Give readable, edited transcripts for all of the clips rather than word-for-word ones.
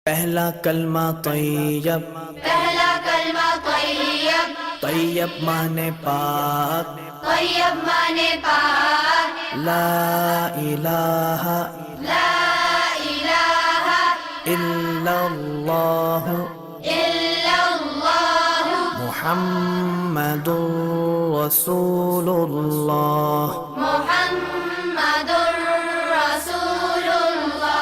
پہلا کلمہ طیب، پہلا کلمہ طیب، طیب مانے پاک، طیب مانے پاک، لا الہ لا الہ الا اللہ الا اللہ محمد رسول اللہ۔ محمد رسول اللہ۔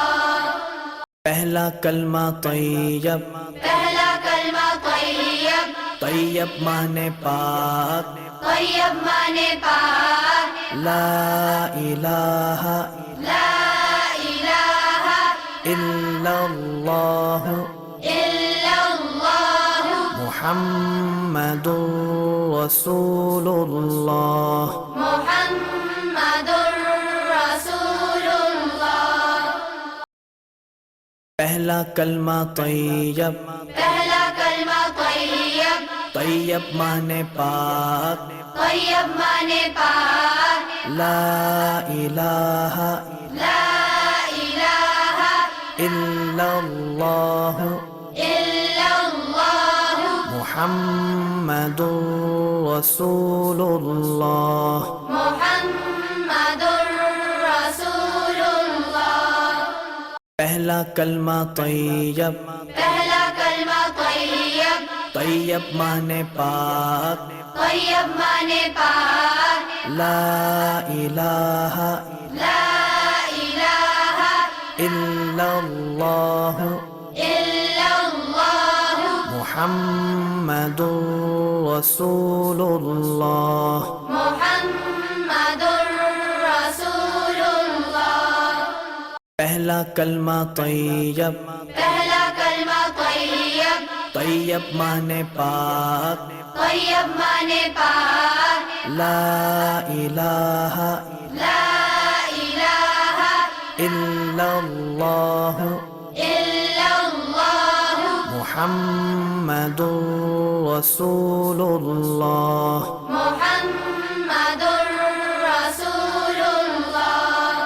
پہلا کلمہ طیب، پہلا کلمہ طیب، طیب مانے پاک، طیب مانے پاک، لا الہ لا الہ الا اللہ الا اللہ محمد رسول اللہ۔ محمد رسول اللہ۔ پہلا کلمہ طیب، پہلا کلمہ طیب، طیب مانے پاک، طیب مانے پاک، لا الہ لا الہ الا اللہ الا اللہ محمد رسول اللہ۔ محمد رسول اللہ۔ پہلا کلمہ طیب، پہلا کلمہ طیب، طیب مانے پاک، طیب مانے پاک، لا الہ لا الہ الا اللہ الا اللہ محمد رسول اللہ۔ محمد رسول اللہ۔ پہلا کلمہ طیب، پہلا کلمہ طیب، طیب مانے پاک، طیب مانے پاک، لا الہ لا الہ الا اللہ الا اللہ محمد رسول اللہ۔ محمد رسول اللہ۔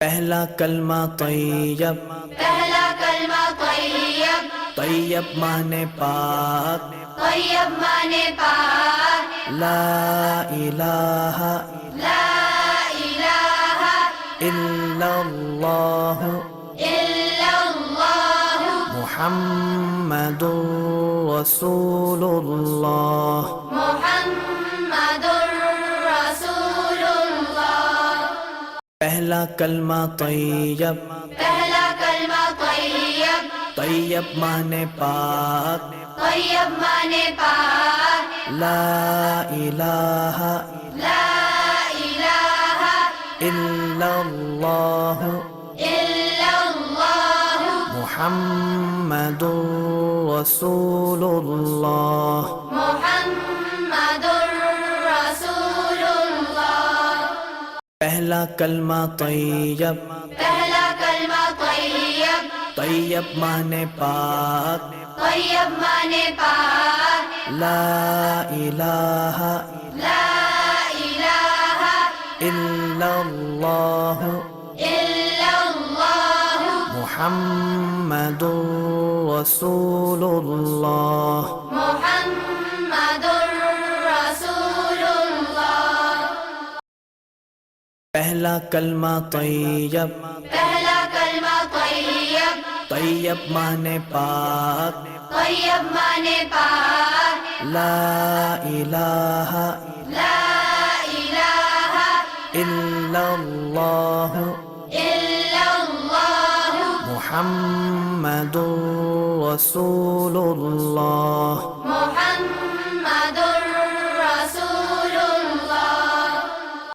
پہلا کلمہ طیب، پہلا کلمہ طیب، طیب مانے پاک، طیب مانے پاک، لا الہ لا الہ الا اللہ الا اللہ محمد رسول اللہ۔ محمد رسول اللہ۔ پہلا کلمہ طیب، پہلا کلمہ طیب، طیب مانے پاک، طیب مانے پاک، لا الہ لا الہ الا اللہ الا اللہ محمد رسول اللہ۔ محمد رسول اللہ۔ پہلا کلمہ طیب، پہلا کلمہ طیب، طیب مانے پاک، طیب مانے پاک، لا الہ لا الہ الا اللہ الا اللہ محمد رسول اللہ۔ محمد رسول اللہ۔ پہلا کلمہ طیب، پہلا کلمہ طیب، طیب مانے پاک، طیب مانے پاک، لا الہ لا الہ الا اللہ الا اللہ محمد رسول اللہ۔ محمد